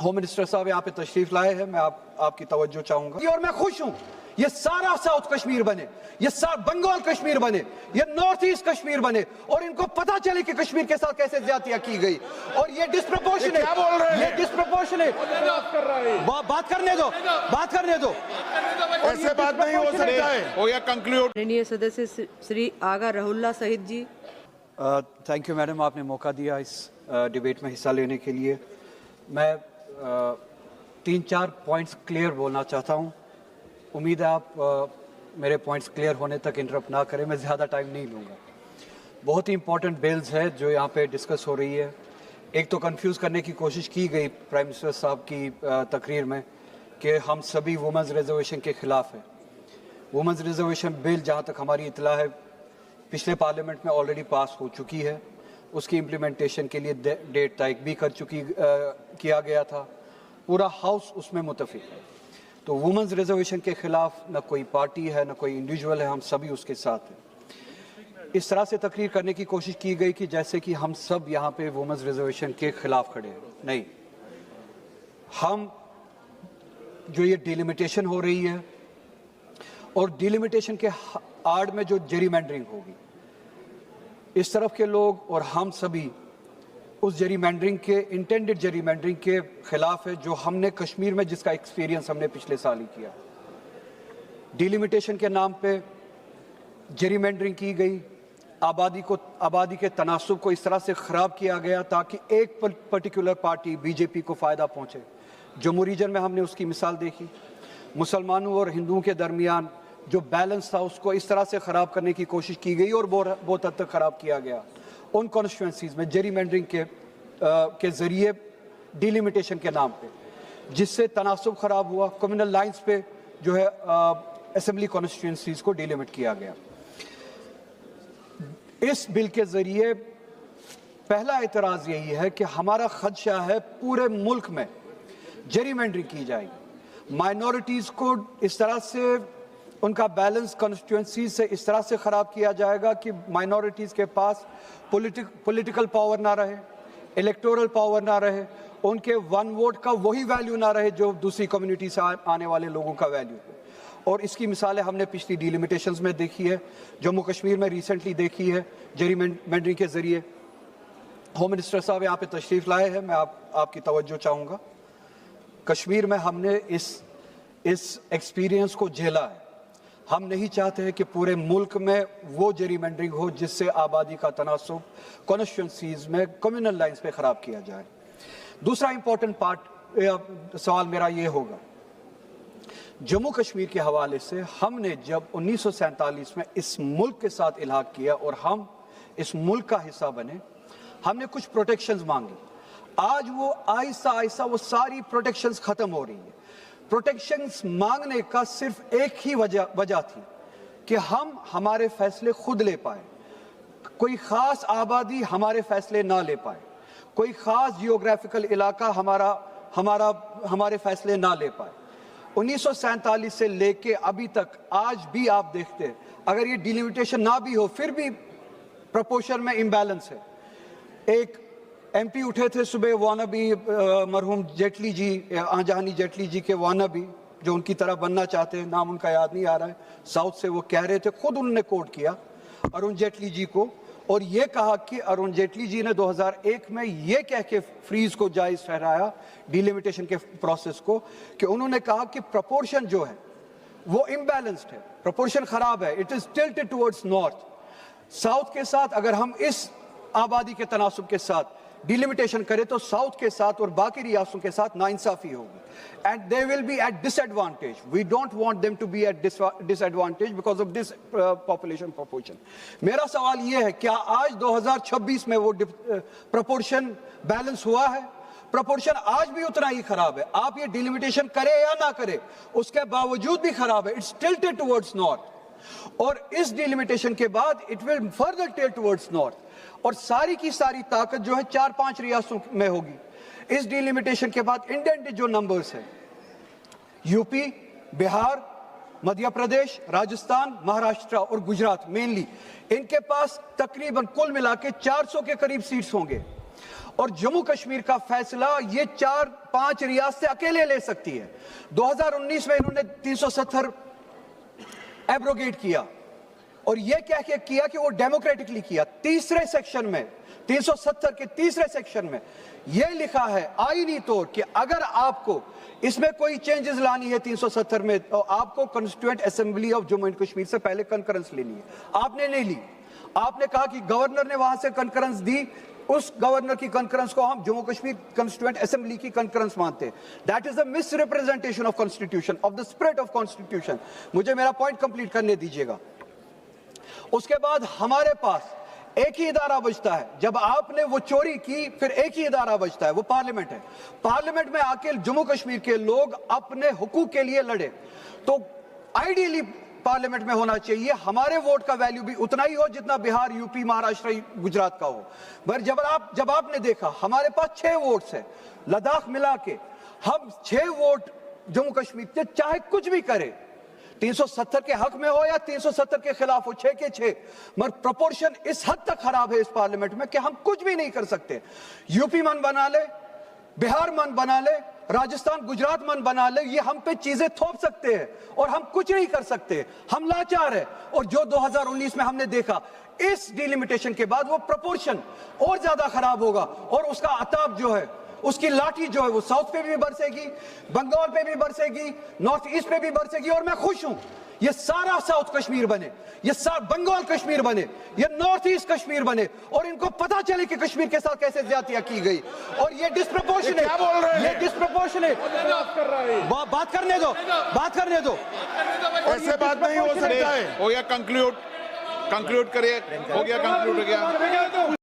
Home minister साहब यहाँ पे तशरीफ लाए हैं, मैं आपकी तवज्जो चाहूंगा। और मैं खुश हूँ ये सारा साउथ कश्मीर बने, ये सारा बंगाल कश्मीर बने, ये नॉर्थ ईस्ट कश्मीर बने और इनको पता चले कि कश्मीर के साथ कैसे ज्यादतियां की गई। और ये डिस्प्रपोर्शनेट, ये डिस्प्रपोर्शनेट बात करने दो, बात करने दो, ऐसे बात नहीं हो सकता है। हो या कंक्लूड। माननीय सदस्य श्री आगा रहुल्ला सहित जी। थैंक यू मैडम, आपने मौका दिया इस डिबेट में हिस्सा लेने के लिए। मैं 3-4 पॉइंट्स क्लियर बोलना चाहता हूँ। उम्मीद है आप मेरे पॉइंट्स क्लियर होने तक इंटरप्ट ना करें, मैं ज़्यादा टाइम नहीं लूँगा। बहुत ही इंपॉर्टेंट बिल्स है जो यहाँ पे डिस्कस हो रही है। एक तो कंफ्यूज करने की कोशिश की गई प्राइम मिनिस्टर साहब की तकरीर में कि हम सभी वुमेंस रिजर्वेशन के ख़िलाफ़ हैं। वुमेंस रिजर्वेशन बिल जहाँ तक हमारी इतला है पिछले पार्लियामेंट में ऑलरेडी पास हो चुकी है, उसकी इम्प्लीमेंटेशन के लिए डेट तय भी किया गया था, पूरा हाउस उसमें मुत्तफिक है। तो वुमेंस रिजर्वेशन के खिलाफ न कोई पार्टी है न कोई इंडिविजुअल है, हम सभी उसके साथ हैं। इस तरह से तकरीर करने की कोशिश की गई कि जैसे कि हम सब यहाँ पे वुमेंस रिजर्वेशन के खिलाफ खड़े हैं। नहीं, हम जो ये डिलिमिटेशन हो रही है और डिलिमिटेशन के आड़ में जो जेरीमैंडरिंग होगी, इस तरफ के लोग और हम सभी उस जेरीमैंडरिंग के, इंटेंडेड जेरीमैंडरिंग के खिलाफ है जो हमने कश्मीर में, जिसका एक्सपीरियंस हमने पिछले साल ही किया। डिलिमिटेशन के नाम पे जेरीमैंडरिंग की गई, आबादी के तनासुब को इस तरह से ख़राब किया गया ताकि एक पर्टिकुलर पार्टी बीजेपी को फ़ायदा पहुँचे। जम्मू रीजन में हमने उसकी मिसाल देखी। मुसलमानों और हिंदुओं के दरमियान जो बैलेंस था उसको इस तरह से ख़राब करने की कोशिश की गई और बहुत हद तक ख़राब किया गया उन कॉन्स्टिट्यूंसीज में जेरीमैंडरिंग के ज़रिए डिलिमिटेशन के नाम पे, जिससे तनासुब ख़राब हुआ। कम्युनल लाइंस पे जो है असेंबली कॉन्स्टिट्यूंसीज को डिलिमिट किया गया। इस बिल के ज़रिए पहला एतराज़ यही है कि हमारा खदशा है पूरे मुल्क में जेरीमैंडरिंग की जाएगी, माइनॉरिटीज़ को इस तरह से उनका बैलेंस कॉन्स्टिट्यूंसी से इस तरह से ख़राब किया जाएगा कि माइनॉरिटीज़ के पास पॉलिटिकल पावर ना रहे, इलेक्टोरल पावर ना रहे, उनके वन वोट का वही वैल्यू ना रहे जो दूसरी कम्युनिटी से आने वाले लोगों का वैल्यू है। और इसकी मिसालें हमने पिछली डिलिमिटेशंस में देखी है, जम्मू कश्मीर में रिसेंटली देखी है जेरीमैंडरिंग के ज़रिए। होम मिनिस्टर साहब यहाँ पे तशरीफ़ लाए हैं, मैं आपकी तवज्जो चाहूँगा। कश्मीर में हमने इस एक्सपीरियंस को झेला है। हम नहीं चाहते हैं कि पूरे मुल्क में वो जेरीमैंडरिंग हो जिससे आबादी का तनासुब कॉन्स्टिट्यूंसीज में कम्युनल लाइंस पे ख़राब किया जाए। दूसरा इंपॉर्टेंट सवाल मेरा ये होगा, जम्मू कश्मीर के हवाले से हमने जब 1947 में इस मुल्क के साथ इल्हाक किया और हम इस मुल्क का हिस्सा बने, हमने कुछ प्रोटेक्शंस मांगी। आज वो आहिस्ता आहिस्ता वो सारी प्रोटेक्शंस ख़त्म हो रही है। प्रोटेक्शंस मांगने का सिर्फ एक ही वजह थी कि हम हमारे फैसले खुद ले पाए, कोई ख़ास आबादी हमारे फैसले ना ले पाए, कोई ख़ास जियोग्राफिकल इलाका हमारे फैसले ना ले पाए। 1947 से लेके अभी तक आज भी आप देखते हैं, अगर ये डिलिमिटेशन ना भी हो फिर भी प्रपोर्शन में इम्बैलेंस है। एक एमपी उठे थे सुबह वानाबी मरहूम जेटली जी, आंजहानी जेटली जी के वानाबी, जो उनकी तरह बनना चाहते हैं, नाम उनका याद नहीं आ रहा है, साउथ से वो कह रहे थे, खुद उन्होंने कोट किया अरुण जेटली जी को और ये कहा कि अरुण जेटली जी ने 2001 में ये कह के फ्रीज को जायज़ ठहराया, डिलिमिटेशन के प्रोसेस को, कि उन्होंने कहा कि प्रपोर्शन जो है वो इम्बैलेंस्ड है, प्रपोर्शन ख़राब है, it is tilted towards north. South के साथ अगर हम इस आबादी के तनासुब के साथ डिलिमिटेशन करें तो साउथ के साथ और बाकी रियासतों के साथ नाइंसाफी होगी and they will be at disadvantage. We don't want them to be at disadvantage because of this population proportion. मेरा सवाल ये है, क्या आज 2026 में वो प्रोपोर्शन बैलेंस हुआ है? प्रोपोर्शन आज भी उतना ही खराब है। आप ये डिलिमिटेशन करें या ना करें, उसके बावजूद भी खराब है, इट्स टिल्टेड टुवर्ड्स नॉर्थ। और इस डिलिमिटेशन के बाद it will further tilt towards north और सारी की सारी ताकत जो है 4-5 रियासतों में होगी। इस डिलिमिटेशन के बाद इंडेंटेड जो नंबर्स हैं, यूपी, बिहार, मध्य प्रदेश, राजस्थान, महाराष्ट्र और गुजरात मेनली, इनके पास तकरीबन कुल मिला के 400 के करीब सीट्स होंगे। और जम्मू कश्मीर का फैसला ये 4-5 रियासतें अकेले ले सकती है। 2019 में इन्होंने 370 एब्रोगेट किया और ये क्या किया कि वो डेमोक्रेटिकली किया। तीसरे सेक्शन में 370 के तीसरे सेक्शन में यह लिखा है आईनी तौर कि अगर आपको इसमें कोई चेंजेस लानी है 370 में तो आपको constituent assembly of Jammu and Kashmir से पहले कंकरेंस लेनी है। आपने नहीं ली। आपने कहा कि गवर्नर ने वहां से कंकरेंस दी, उस गवर्नर की कंकरेंस को हम जम्मू कश्मीर कॉन्स्टिट्यूएंट असेंबली की कंकरेंस मानते हैं। That is the miss representation of constitution, of the spirit of constitution. मुझे मेरा पॉइंट कंप्लीट करने दीजिएगा। उसके बाद हमारे पास एक ही इदारा बचता है। जब आपने वो चोरी की फिर एक ही इदारा बचता है, वो पार्लियामेंट है। पार्लियामेंट में आके जम्मू कश्मीर के लोग अपने हुकूक के लिए लड़े, तो आइडियली पार्लियामेंट में होना चाहिए। हमारे वोट का वैल्यू भी उतना ही हो जितना बिहार, यूपी, महाराष्ट्र, गुजरात का हो। पर जब आपने देखा हमारे पास 6 वोट्स है, लद्दाख मिला के हम 6 वोट जम्मू कश्मीर के, चाहे कुछ भी करे, 370 के हक में हो या 370 के खिलाफ हो, 6 के 6, मगर प्रोपोर्शन इस हद तक खराब है इस पार्लियामेंट में कि हम कुछ भी नहीं कर सकते। यूपी मन बना ले, बिहार मन बना ले, राजस्थान गुजरात मन बना ले, ये हम पे चीजें थोप सकते हैं और हम कुछ नहीं कर सकते। हम लाचार है। और जो 2019 में हमने देखा, इस डिलिमिटेशन के बाद वो प्रोपोर्शन और ज्यादा खराब होगा और उसका अताब जो है, उसकी लाठी जो है वो साउथ पे भी बरसेगी, बंगाल पे भी बरसेगी, नॉर्थ ईस्ट पे भी बरसेगी। और मैं खुश हूं ये सारा साउथ कश्मीर बने, ये सारा बंगाल कश्मीर बने, ये नॉर्थ ईस्ट कश्मीर बने और इनको पता चले कि कश्मीर के साथ कैसे ज्यादतियां की गई। और ये डिस्प्रपोर्शनेट, क्या बोल रहे हैं? ये डिस्प्रपोर्शनेट, बात करने दो, बात करने दो। ऐसे बात नहीं हो सकता है। हो गया कंक्लूड करिए, हो गया कंक्लूड हो गया।